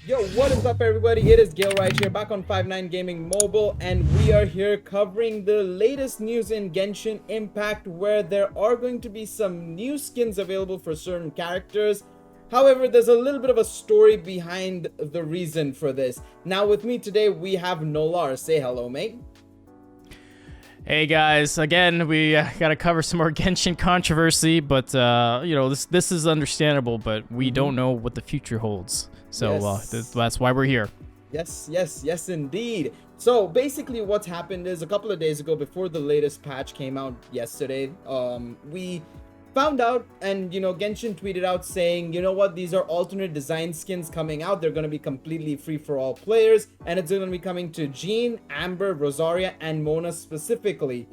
Yo, what is up, everybody? It is Galeriot here, back on 5 9 Gaming Mobile, and we are here covering the latest news in Genshin Impact, where there are going to be some new skins available for certain characters. However, there's a little bit of a story behind the reason for this. Now, with me today, we have Nolar. Say hello, mate. Hey guys, again we gotta cover some more Genshin controversy, but this is understandable, but we don't know what the future holds, so Yes. that's why we're here. Yes, indeed. So basically what's happened is a couple of days ago, before the latest patch came out yesterday, we found out, and Genshin tweeted out saying, you know what, these are alternate design skins coming out. They're going to be completely free for all players, and it's going to be coming to Jean, Amber, Rosaria, and Mona specifically.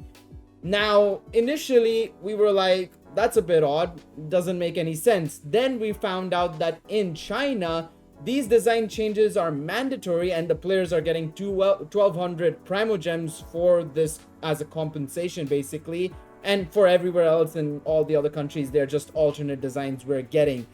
Now, initially, we were like, that's a bit odd, doesn't make any sense. Then we found out that in China, these design changes are mandatory, and the players are getting 1200 primogems for this as a compensation, basically. And for everywhere else in all the other countries, they're just alternate designs we're getting.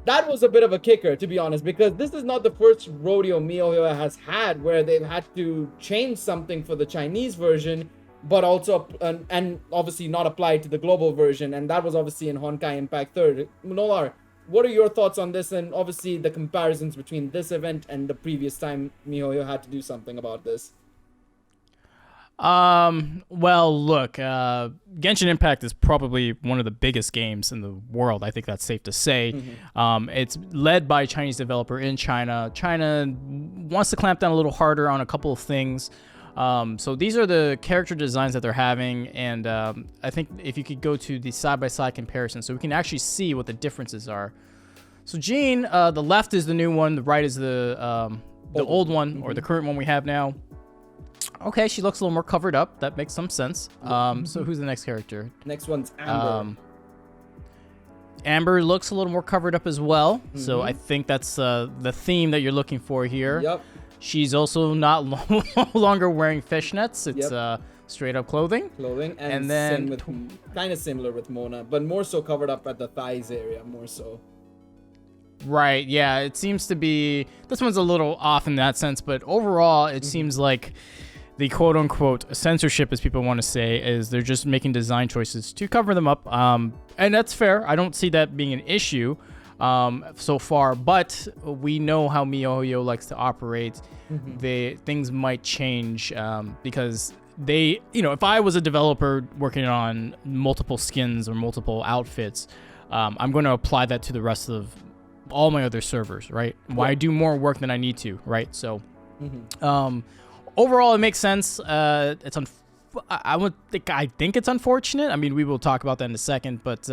That was a bit of a kicker, to be honest, because this is not the first rodeo MiHoYo has had where they've had to change something for the Chinese version, but also and obviously not apply to the global version. And that was obviously in Honkai Impact 3rd. Nolar, what are your thoughts on this, and obviously the comparisons between this event and the previous time MiHoYo had to do something about this? Well, look, Genshin Impact is probably one of the biggest games in the world. I think that's safe to say. It's led by a Chinese developer in China. China wants to clamp down a little harder on a couple of things. So these are the character designs that they're having, and I think if you could go to the side-by-side comparison, so we can actually see what the differences are. So Jean, the left is the new one, the right is the old one, or the current one we have now. Okay, she looks a little more covered up. That makes some sense. So who's the next character? Next one's Amber. Amber looks a little more covered up as well. So I think that's the theme that you're looking for here. Yep. She's also not no longer wearing fishnets. It's straight up clothing. And then kind of similar with Mona, but more so covered up at the thighs area, more so. Right, yeah, it seems to be, this one's a little off in that sense, but overall it seems like the quote-unquote censorship, as people want to say, is they're just making design choices to cover them up, and that's fair. I don't see that being an issue so far, but we know how MiHoYo likes to operate. Things might change because they, if I was a developer working on multiple skins or multiple outfits, I'm going to apply that to the rest of all my other servers, right? Why do more work than I need to, right? So, overall, it makes sense. It's I think it's unfortunate. I mean, we will talk about that in a second, but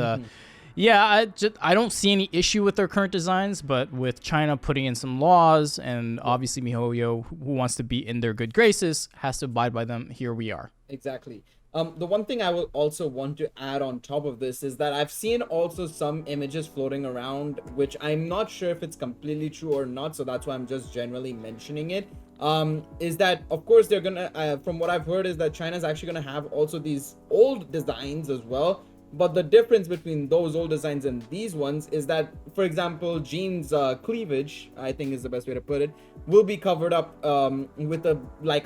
yeah, I don't see any issue with their current designs, but with China putting in some laws, and obviously MiHoYo, who wants to be in their good graces, has to abide by them. Here we are. Exactly. The one thing I will also want to add on top of this is that I've seen also some images floating around, which I'm not sure if it's completely true or not, so that's why I'm just generally mentioning it. Is that, of course, they're gonna, from what I've heard, is that China's actually gonna have also these old designs as well. But the difference between those old designs and these ones is that, for example, Jean's cleavage, I think is the best way to put it, will be covered up with a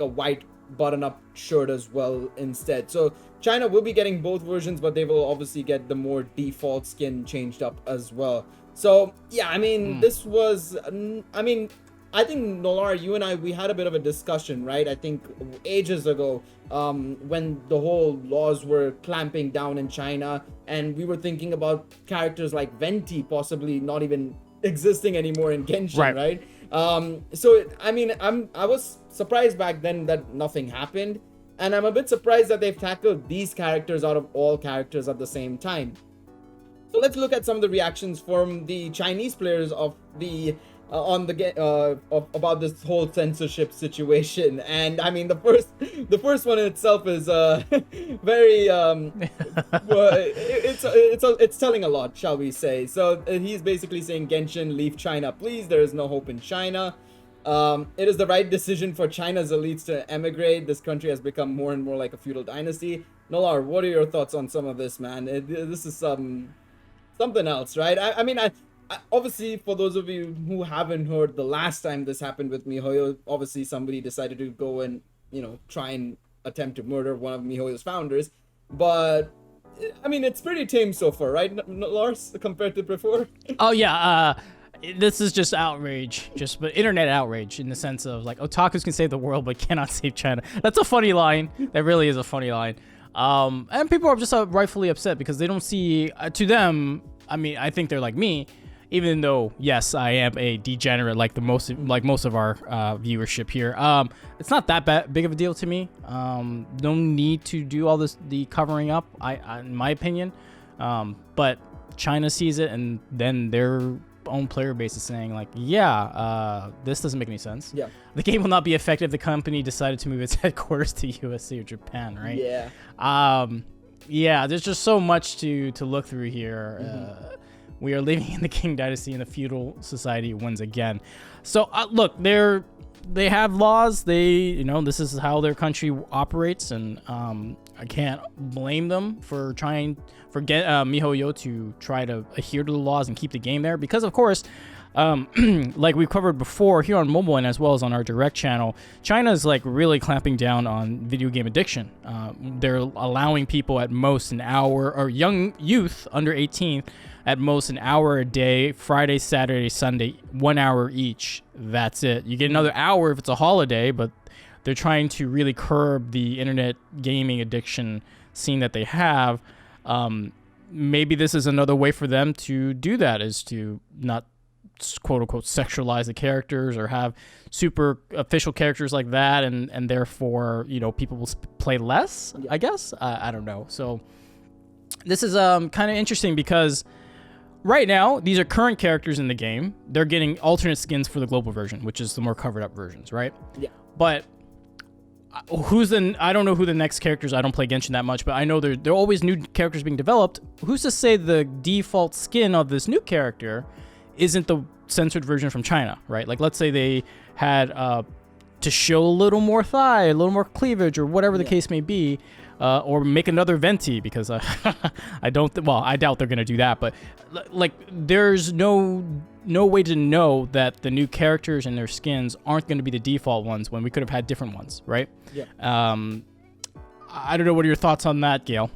white button-up shirt as well instead. So China will be getting both versions, but they will obviously get the more default skin changed up as well. So yeah, I mean, this was, I think, Nolar, you and I, we had a bit of a discussion, right? I think ages ago, when the whole laws were clamping down in China, and we were thinking about characters like Venti possibly not even existing anymore in Genshin, right? So I was surprised back then that nothing happened, and I'm a bit surprised that they've tackled these characters out of all characters at the same time. So let's look at some of the reactions from the Chinese players of the about this whole censorship situation. And I mean, the first one in itself is very it's telling a lot, shall we say. So he's basically saying, Genshin, leave China please, there is no hope in China. It is the right decision for China's elites to emigrate. This country has become more and more like a feudal dynasty. Nolar, what are your thoughts on some of this, man? This is something else, right? I mean, obviously, for those of you who haven't heard, the last time this happened with MiHoYo, obviously somebody decided to go and, try and attempt to murder one of MiHoYo's founders. But, I mean, it's pretty tame so far, right, Lars, compared to before? Oh yeah, this is just outrage, but internet outrage in the sense of like otakus can save the world but cannot save China. That's a funny line. That really is a funny line. And people are just rightfully upset because they don't see, to them, I mean, I think they're like me, even though, yes, I am a degenerate like most of our viewership here. It's not that big of a deal to me. No need to do all the covering up, in my opinion. But China sees it, and then their own player base is saying like, this doesn't make any sense. Yeah. The game will not be effective if the company decided to move its headquarters to USA or Japan, right? Yeah. There's just so much to look through here. We are living in the King Dynasty, and the feudal society wins again. So look, they have laws. This is how their country operates, and I can't blame them for trying MiHoYo to try to adhere to the laws and keep the game there, because of course, like we've covered before here on mobile and as well as on our direct channel, China is like really clamping down on video game addiction. They're allowing people at most an hour, or young youth under 18 at most an hour a day, Friday, Saturday, Sunday, 1 hour each. That's it. You get another hour if it's a holiday, but they're trying to really curb the internet gaming addiction scene that they have. Maybe this is another way for them to do that, is to not quote unquote sexualize the characters or have super official characters like that, and therefore people will play less. I guess I don't know. So this is kind of interesting because right now these are current characters in the game. They're getting alternate skins for the global version, which is the more covered up versions, right? Yeah. But I don't know who the next characters. I don't play Genshin that much, but I know there are always new characters being developed. Who's to say the default skin of this new character isn't the censored version from China, right? Like, let's say they had to show a little more thigh, a little more cleavage, or whatever the case may be, or make another venti, because I doubt they're gonna do that. But like, there's no way to know that the new characters and their skins aren't going to be the default ones when we could have had different ones, right? Yeah. I don't know. What are your thoughts on that, Gail?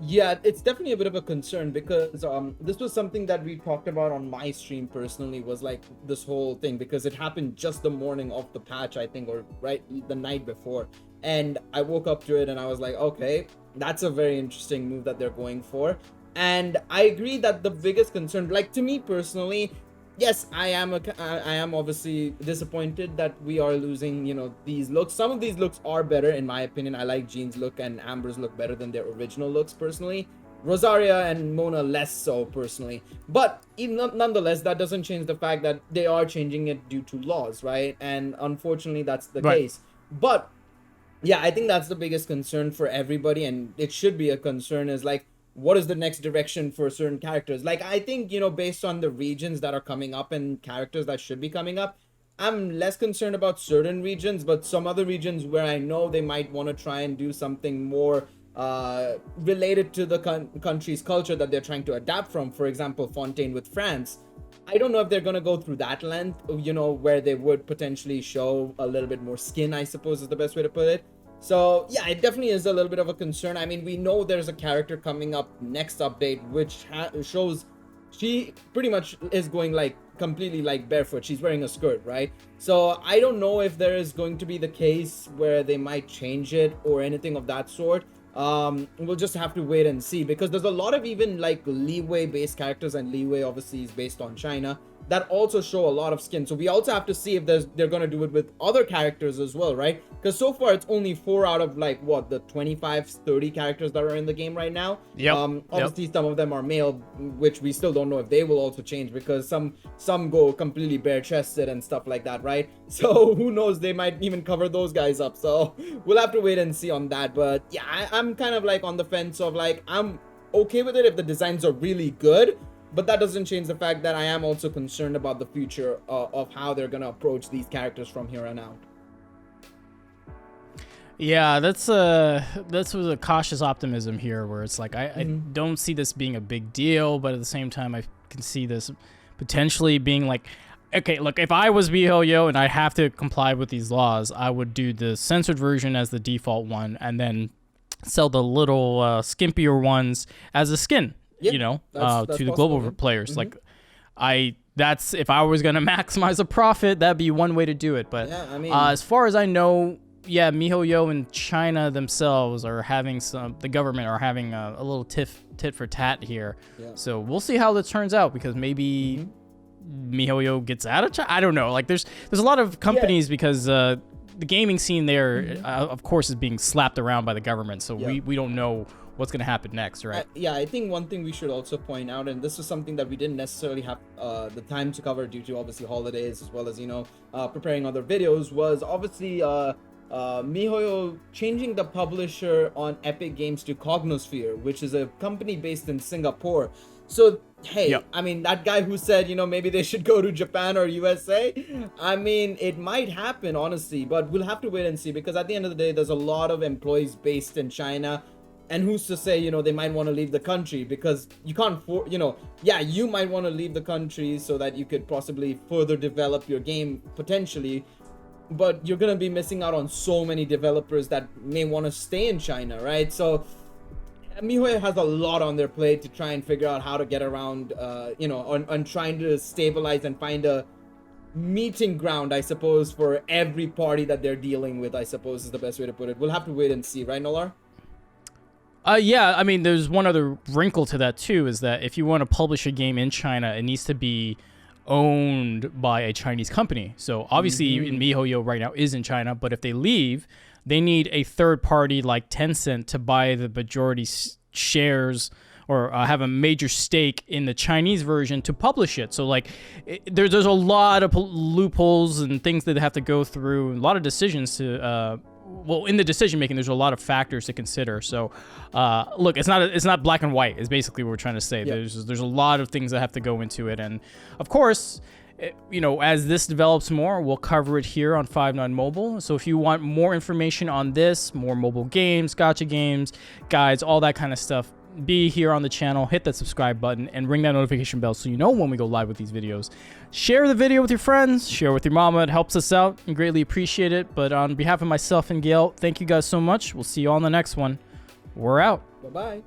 Yeah, it's definitely a bit of a concern because this was something that we talked about on my stream personally, was like this whole thing, because it happened just the morning of the patch, I think, or right the night before. And I woke up to it and I was like, okay, that's a very interesting move that they're going for. And I agree that the biggest concern, like to me personally, yes, I am obviously disappointed that we are losing, these looks. Some of these looks are better, in my opinion. I like Jean's look and Amber's look better than their original looks, personally. Rosaria and Mona less so, personally. But nonetheless, that doesn't change the fact that they are changing it due to laws, right? And unfortunately, that's the case. But yeah, I think that's the biggest concern for everybody, and it should be a concern, is like, what is the next direction for certain characters? Like, I think, based on the regions that are coming up and characters that should be coming up, I'm less concerned about certain regions, but some other regions where I know they might want to try and do something more related to the country's culture that they're trying to adapt from. For example, Fontaine with France. I don't know if they're going to go through that length, where they would potentially show a little bit more skin, I suppose is the best way to put it. So yeah, it definitely is a little bit of a concern. I mean, we know there's a character coming up next update which shows she pretty much is going like completely like barefoot. She's wearing a skirt, right? So I don't know if there is going to be the case where they might change it or anything of that sort. We'll just have to wait and see, because there's a lot of even like leeway based characters, and leeway obviously is based on China, that also show a lot of skin. So we also have to see if they're going to do it with other characters as well, right? Because so far it's only 4 out of like what, the 25 30 characters that are in the game right now. Obviously some of them are male, which we still don't know if they will also change, because some go completely bare chested and stuff like that, right? So who knows, they might even cover those guys up. So we'll have to wait and see on that. But yeah, I'm kind of like on the fence of like, I'm okay with it if the designs are really good, but that doesn't change the fact that I am also concerned about the future of how they're going to approach these characters from here on out. Yeah, that's with a cautious optimism here, where it's like I don't see this being a big deal, but at the same time I can see this potentially being like, okay, look, if I was MiHoYo and I have to comply with these laws, I would do the censored version as the default one, and then sell the little skimpier ones as a skin, Yeah, you know, that's to the global possible, yeah. players. Like, that's if I was gonna maximize a profit, that'd be one way to do it. But Yeah, I mean- as far as I know, yeah, MiHoYo and China themselves are having the government are having a little tit for tat here. Yeah. So we'll see how this turns out, because maybe MiHoYo gets out of China. I don't know. Like, there's a lot of companies because the gaming scene there, of course, is being slapped around by the government. So we don't know what's going to happen next, right? I think one thing we should also point out, and this is something that we didn't necessarily have the time to cover due to obviously holidays, as well as, you know, preparing other videos, was obviously MiHoYo changing the publisher on Epic Games to Cognosphere, which is a company based in Singapore. So, hey, I mean, that guy who said, you know, maybe they should go to Japan or USA, I mean, it might happen, honestly, but we'll have to wait and see, because at the end of the day, there's a lot of employees based in China. And who's to say, you know, they might want to leave the country, because you can't, you know, yeah, you might want to leave the country so that you could possibly further develop your game potentially, but you're going to be missing out on so many developers that may want to stay in China, right? So MiHoYo has a lot on their plate to try and figure out how to get around, you know, on trying to stabilize and find a meeting ground, I suppose, for every party that they're dealing with, I suppose is the best way to put it. We'll have to wait and see, right, Nolar? Yeah, I mean, there's one other wrinkle to that too, is that if you want to publish a game in China, it needs to be owned by a Chinese company. So obviously, MiHoYo right now is in China, but if they leave, they need a third party like Tencent to buy the majority shares or have a major stake in the Chinese version to publish it. So like, there's a lot of loopholes and things that they have to go through, a lot of decisions to. Well, in the decision making, there's a lot of factors to consider. So, look, it's not black and white. Is basically what we're trying to say. Yep. There's a lot of things that have to go into it, and of course, you know, as this develops more, we'll cover it here on 5-9 Mobile. So if you want more information on this, more mobile games, gacha games, guides, all that kind of stuff, be here on the channel, hit that subscribe button, and ring that notification bell so you know when we go live with these videos. Share the video with your friends, share with your mama. It helps us out and greatly appreciate it. But on behalf of myself and Gail, thank you guys so much. We'll see you all on the next one. We're out. Bye-bye.